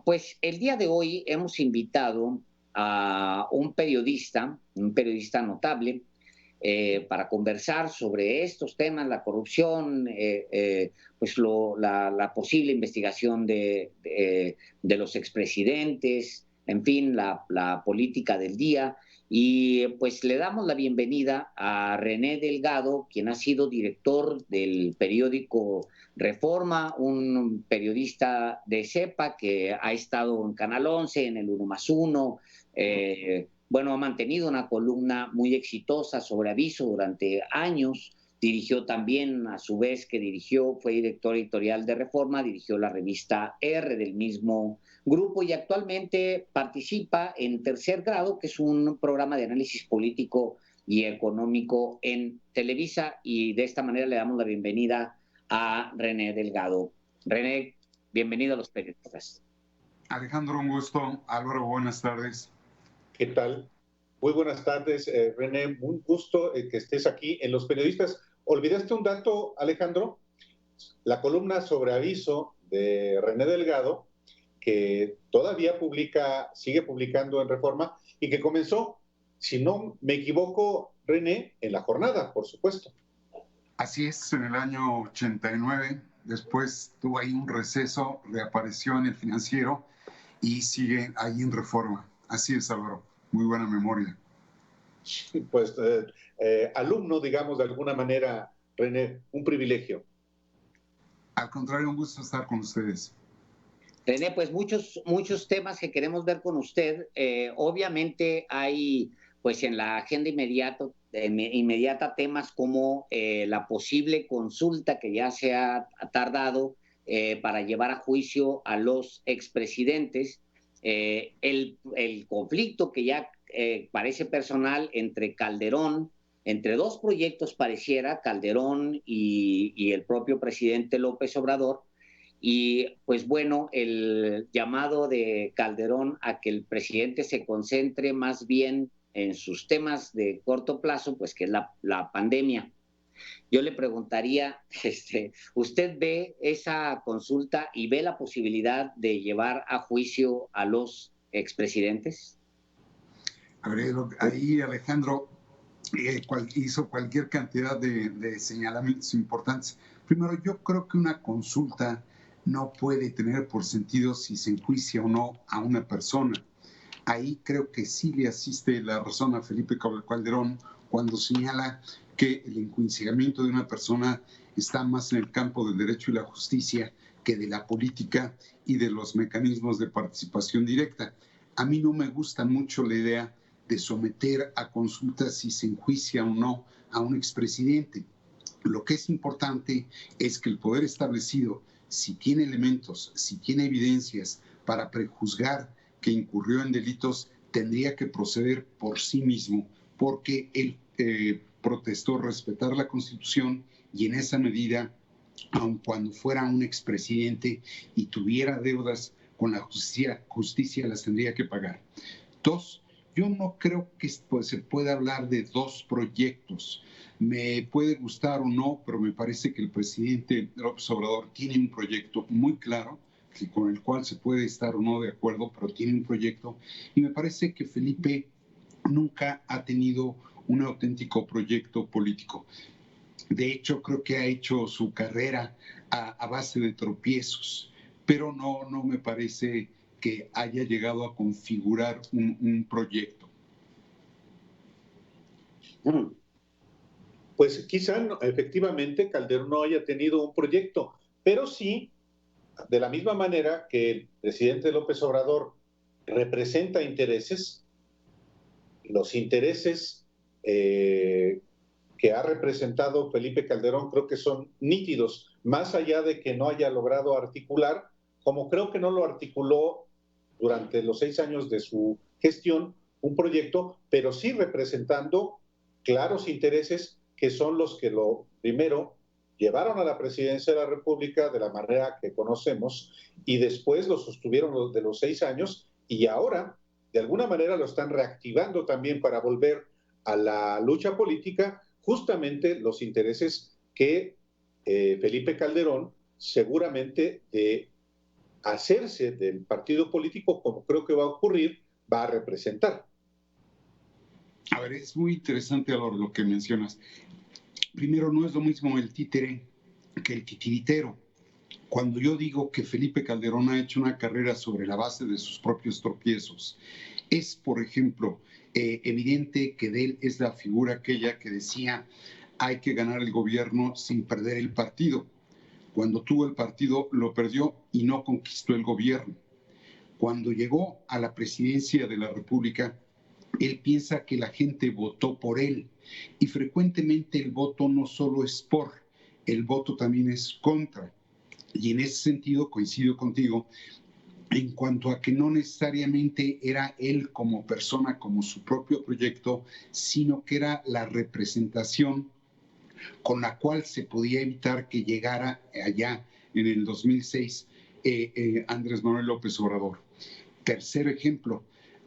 pues el día de hoy hemos invitado a un periodista notable, para conversar sobre estos temas, la corrupción, pues la posible investigación de los expresidentes, en fin, la política del día. Y pues le damos la bienvenida a René Delgado, quien ha sido director del periódico Reforma, un periodista de cepa que ha estado en Canal 11, en el 1+1, bueno, ha mantenido una columna muy exitosa sobre Aviso durante años. Dirigió también, a su vez que dirigió, fue director editorial de Reforma, dirigió la revista R del mismo grupo y actualmente participa en Tercer Grado, que es un programa de análisis político y económico en Televisa, y de esta manera le damos la bienvenida a René Delgado. René, bienvenido a Los Periodistas. Alejandro, un gusto. Álvaro, buenas tardes. ¿Qué tal? Muy buenas tardes, René. Un gusto que estés aquí en Los Periodistas. ¿Olvidaste un dato, Alejandro? La columna sobre Aviso de René Delgado, que todavía sigue publicando en Reforma y que comenzó, si no me equivoco, René, en La Jornada, por supuesto. Así es, en el año 89. Después tuvo ahí un receso, reapareció en El Financiero y sigue ahí en Reforma. Así es, Álvaro. Muy buena memoria. Pues alumno, digamos, de alguna manera, René, un privilegio. Al contrario, un gusto estar con ustedes. René, pues muchos temas que queremos ver con usted. Obviamente hay, pues en la agenda inmediata temas como la posible consulta que ya se ha tardado para llevar a juicio a los expresidentes, el conflicto que ya parece personal entre Calderón, entre dos proyectos pareciera, Calderón y el propio presidente López Obrador. Y pues bueno, el llamado de Calderón a que el presidente se concentre más bien en sus temas de corto plazo, pues que es la pandemia. Yo le preguntaría, ¿usted ve esa consulta y ve la posibilidad de llevar a juicio a los expresidentes? A ver, ahí Alejandro hizo cualquier cantidad de señalamientos importantes. Primero, yo creo que una consulta no puede tener por sentido si se enjuicia o no a una persona. Ahí creo que sí le asiste la razón a Felipe Calderón cuando señala que el enjuiciamiento de una persona está más en el campo del derecho y la justicia que de la política y de los mecanismos de participación directa. A mí no me gusta mucho la idea de someter a consulta si se enjuicia o no a un expresidente. Lo que es importante es que el poder establecido, si tiene elementos, si tiene evidencias para prejuzgar que incurrió en delitos, tendría que proceder por sí mismo, porque él protestó respetar la Constitución y en esa medida, aun cuando fuera un expresidente y tuviera deudas con la justicia las tendría que pagar. Dos, yo no creo que se pueda hablar de dos proyectos. Me puede gustar o no, pero me parece que el presidente López Obrador tiene un proyecto muy claro, con el cual se puede estar o no de acuerdo, pero tiene un proyecto. Y me parece que Felipe nunca ha tenido un auténtico proyecto político. De hecho, creo que ha hecho su carrera a base de tropiezos, pero no me parece que haya llegado a configurar un proyecto. Pues quizá efectivamente Calderón no haya tenido un proyecto, pero sí, de la misma manera que el presidente López Obrador representa intereses, los intereses que ha representado Felipe Calderón creo que son nítidos, más allá de que no haya logrado articular, como creo que no lo articuló durante los 6 años de su gestión, un proyecto, pero sí representando claros intereses que son los que lo primero llevaron a la presidencia de la República de la manera que conocemos y después lo sostuvieron de los 6 años y ahora de alguna manera lo están reactivando también para volver a la lucha política, justamente los intereses que Felipe Calderón seguramente de hacerse del partido político, como creo que va a ocurrir, va a representar. A ver, es muy interesante lo que mencionas. Primero, no es lo mismo el títere que el titiritero. Cuando yo digo que Felipe Calderón ha hecho una carrera sobre la base de sus propios tropiezos, es, por ejemplo, evidente que de él es la figura aquella que decía hay que ganar el gobierno sin perder el partido. Cuando tuvo el partido lo perdió y no conquistó el gobierno. Cuando llegó a la presidencia de la República, él piensa que la gente votó por él y frecuentemente el voto no solo es por, el voto también es contra. Y en ese sentido coincido contigo en cuanto a que no necesariamente era él como persona, como su propio proyecto, sino que era la representación con la cual se podía evitar que llegara allá en el 2006 Andrés Manuel López Obrador. Tercer ejemplo,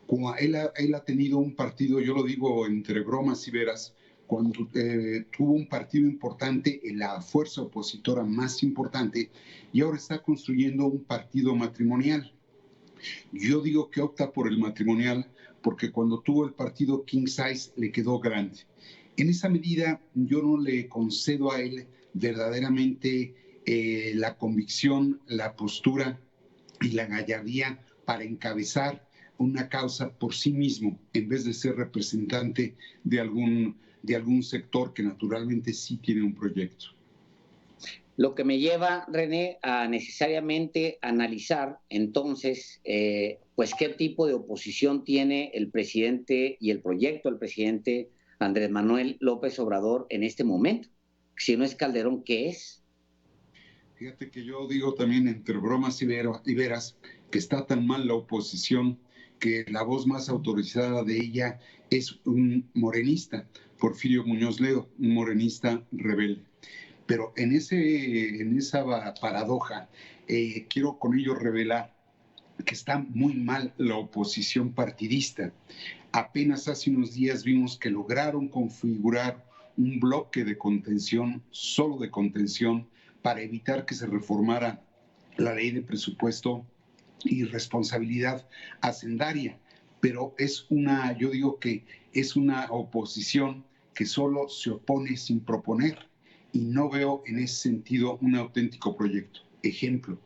como él ha tenido un partido, yo lo digo entre bromas y veras, cuando tuvo un partido importante, la fuerza opositora más importante, y ahora está construyendo un partido matrimonial. Yo digo que opta por el matrimonial porque cuando tuvo el partido King Size le quedó grande. En esa medida yo no le concedo a él verdaderamente la convicción, la postura y la gallardía para encabezar una causa por sí mismo, en vez de ser representante de algún sector que naturalmente sí tiene un proyecto. Lo que me lleva, René, a necesariamente analizar entonces, pues qué tipo de oposición tiene el presidente y el proyecto del presidente Andrés Manuel López Obrador en este momento. Si no es Calderón, ¿qué es? Fíjate que yo digo también entre bromas y veras que está tan mal la oposición que la voz más autorizada de ella es un morenista, Porfirio Muñoz Ledo, un morenista rebelde. Pero en esa paradoja, quiero con ello revelar que está muy mal la oposición partidista. Apenas hace unos días vimos que lograron configurar un bloque de contención, solo de contención, para evitar que se reformara la ley de presupuesto y responsabilidad hacendaria. Pero yo digo que es una oposición que solo se opone sin proponer y no veo en ese sentido un auténtico proyecto. Ejemplo,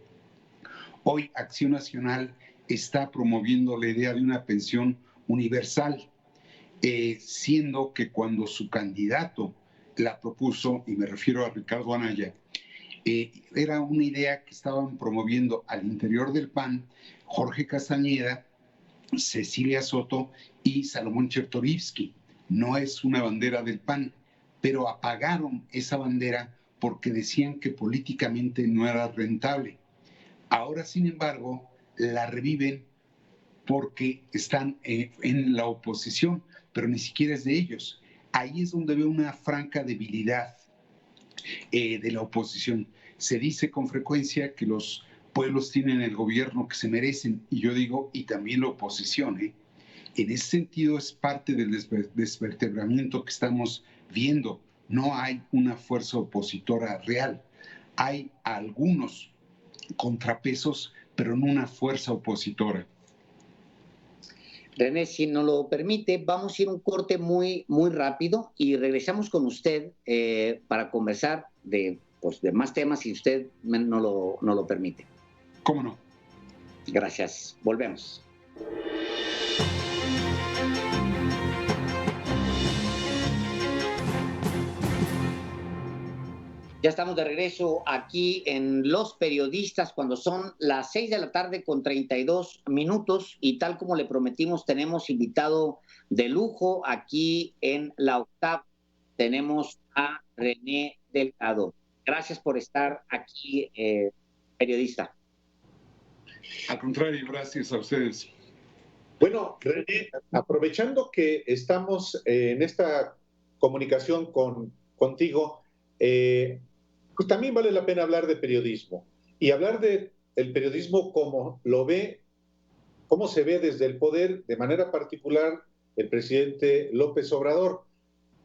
hoy Acción Nacional está promoviendo la idea de una pensión universal, siendo que cuando su candidato la propuso, y me refiero a Ricardo Anaya, era una idea que estaban promoviendo al interior del PAN Jorge Castañeda, Cecilia Soto y Salomón Chertorivsky. No es una bandera del PAN, pero apagaron esa bandera porque decían que políticamente no era rentable. Ahora, sin embargo, la reviven porque están en la oposición, pero ni siquiera es de ellos. Ahí es donde veo una franca debilidad de la oposición. Se dice con frecuencia que los pueblos tienen el gobierno que se merecen, y yo digo, y también la oposición. En ese sentido es parte del desvertebramiento que estamos viendo. No hay una fuerza opositora real. Hay algunos contrapesos, pero no una fuerza opositora. René, si nos lo permite, vamos a ir a un corte muy, muy rápido y regresamos con usted para conversar de más temas si usted no lo permite. ¿Cómo no? Gracias. Volvemos. Ya estamos de regreso aquí en Los Periodistas cuando son las 6 de la tarde con 32 minutos y tal como le prometimos tenemos invitado de lujo aquí en La Octava. Tenemos a René Delgado. Gracias por estar aquí, periodista. Al contrario, gracias a ustedes. Bueno, René, aprovechando que estamos en esta comunicación contigo, pues también vale la pena hablar de periodismo y hablar del periodismo como cómo se ve desde el poder, de manera particular el presidente López Obrador.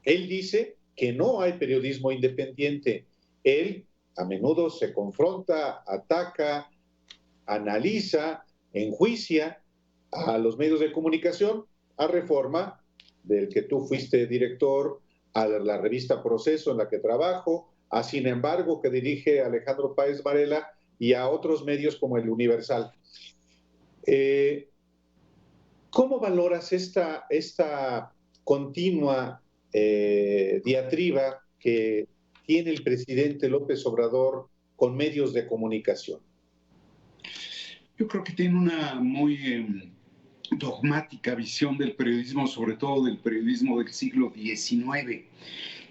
Él dice que no hay periodismo independiente. Él a menudo se confronta, ataca analiza, enjuicia a los medios de comunicación, a Reforma, del que tú fuiste director, a la revista Proceso en la que trabajo, a Sin embargo, que dirige Alejandro Páez Varela, y a otros medios como el Universal. ¿Cómo valoras esta continua diatriba que tiene el presidente López Obrador con medios de comunicación? Yo creo que tiene una muy dogmática visión del periodismo, sobre todo del periodismo del siglo XIX,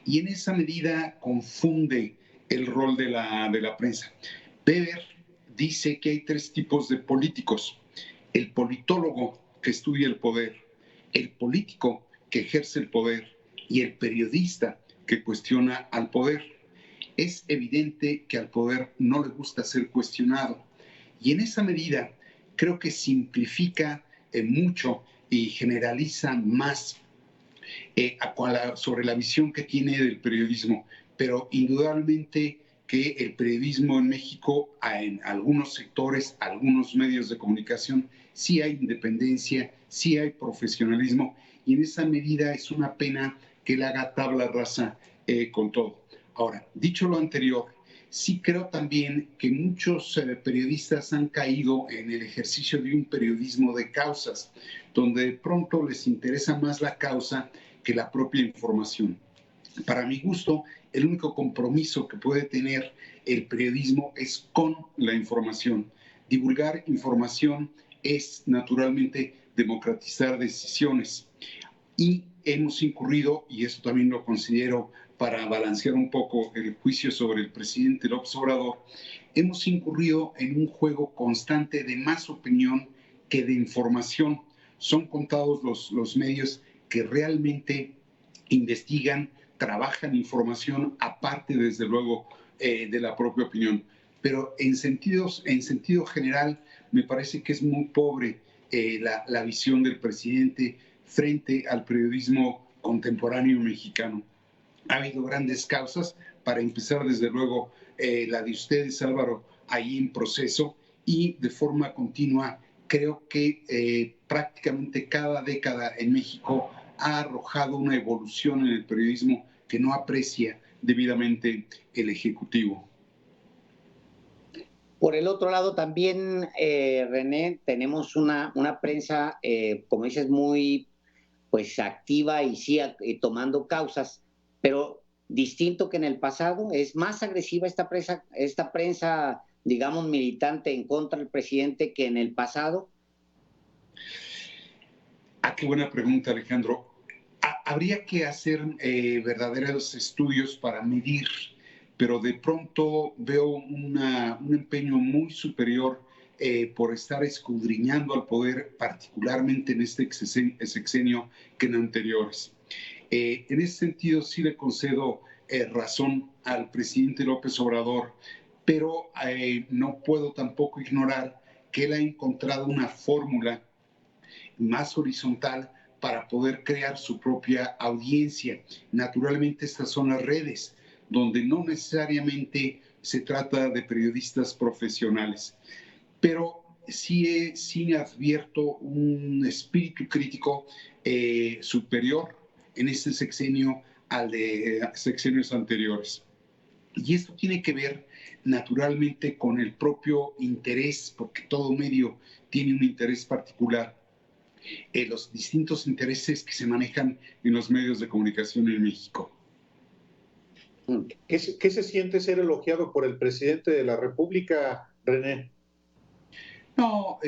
y en esa medida confunde el rol de la prensa. Weber dice que hay tres tipos de políticos: el politólogo, que estudia el poder; el político, que ejerce el poder; y el periodista, que cuestiona al poder. Es evidente que al poder no le gusta ser cuestionado, y en esa medida creo que simplifica mucho y generaliza más sobre la visión que tiene del periodismo. Pero indudablemente que el periodismo en México, en algunos sectores, algunos medios de comunicación, sí hay independencia, sí hay profesionalismo, y en esa medida es una pena que le haga tabla rasa con todo. Ahora, dicho lo anterior, sí creo también que muchos periodistas han caído en el ejercicio de un periodismo de causas, donde de pronto les interesa más la causa que la propia información. Para mi gusto, el único compromiso que puede tener el periodismo es con la información. Divulgar información es naturalmente democratizar decisiones. Y hemos incurrido, y eso también lo considero para balancear un poco el juicio sobre el presidente López Obrador, hemos incurrido en un juego constante de más opinión que de información. Son contados los medios que realmente investigan, trabajan información, aparte, desde luego, de la propia opinión. Pero en sentido general, me parece que es muy pobre la visión del presidente frente al periodismo contemporáneo mexicano. Ha habido grandes causas, para empezar, desde luego, la de ustedes, Álvaro, ahí en Proceso, y de forma continua creo que prácticamente cada década en México ha arrojado una evolución en el periodismo que no aprecia debidamente el Ejecutivo. Por el otro lado, también, René, tenemos una prensa, como dices, muy pues activa y sí tomando causas, pero distinto que en el pasado. Es más agresiva esta prensa, digamos, militante en contra del presidente que en el pasado. Qué buena pregunta, Alejandro. Habría que hacer verdaderos estudios para medir, pero de pronto veo un empeño muy superior por estar escudriñando al poder, particularmente en este sexenio, que en anteriores. En ese sentido, sí le concedo razón al presidente López Obrador, pero no puedo tampoco ignorar que él ha encontrado una fórmula más horizontal para poder crear su propia audiencia. Naturalmente, estas son las redes, donde no necesariamente se trata de periodistas profesionales, pero sí advierto un espíritu crítico superior en este sexenio al de sexenios anteriores. Y esto tiene que ver naturalmente con el propio interés, porque todo medio tiene un interés particular, los distintos intereses que se manejan en los medios de comunicación en México. ¿Qué se siente ser elogiado por el presidente de la República, René? No,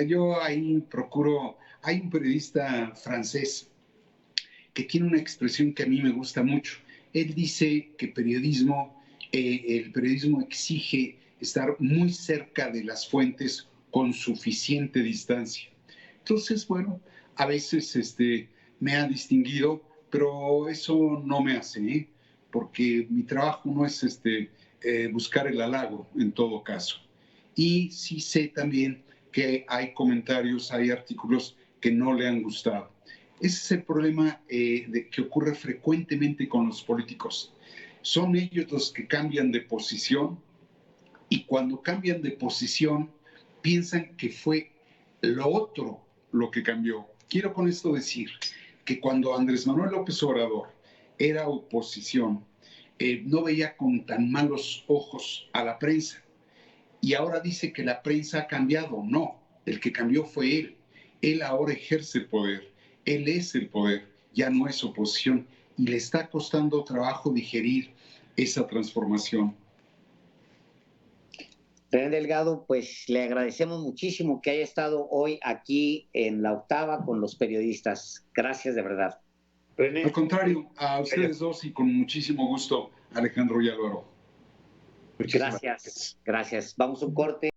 yo ahí procuro. Hay un periodista francés que tiene una expresión que a mí me gusta mucho. Él dice que el periodismo exige estar muy cerca de las fuentes con suficiente distancia. Entonces, bueno, a veces me ha distinguido, pero eso no me hace, porque mi trabajo no es buscar el halago en todo caso. Y sí sé también que hay comentarios, hay artículos que no le han gustado. Ese es el problema que ocurre frecuentemente con los políticos. Son ellos los que cambian de posición, y cuando cambian de posición piensan que fue lo otro lo que cambió. Quiero con esto decir que cuando Andrés Manuel López Obrador era oposición, no veía con tan malos ojos a la prensa. Y ahora dice que la prensa ha cambiado. No, el que cambió fue él. Él ahora ejerce el poder. Él es el poder, ya no es oposición. Y le está costando trabajo digerir esa transformación. René Delgado, pues le agradecemos muchísimo que haya estado hoy aquí en La Octava con los periodistas. Gracias de verdad. René. Al contrario, a ustedes dos y con muchísimo gusto, Alejandro y Álvaro. Gracias, gracias. Vamos a un corte.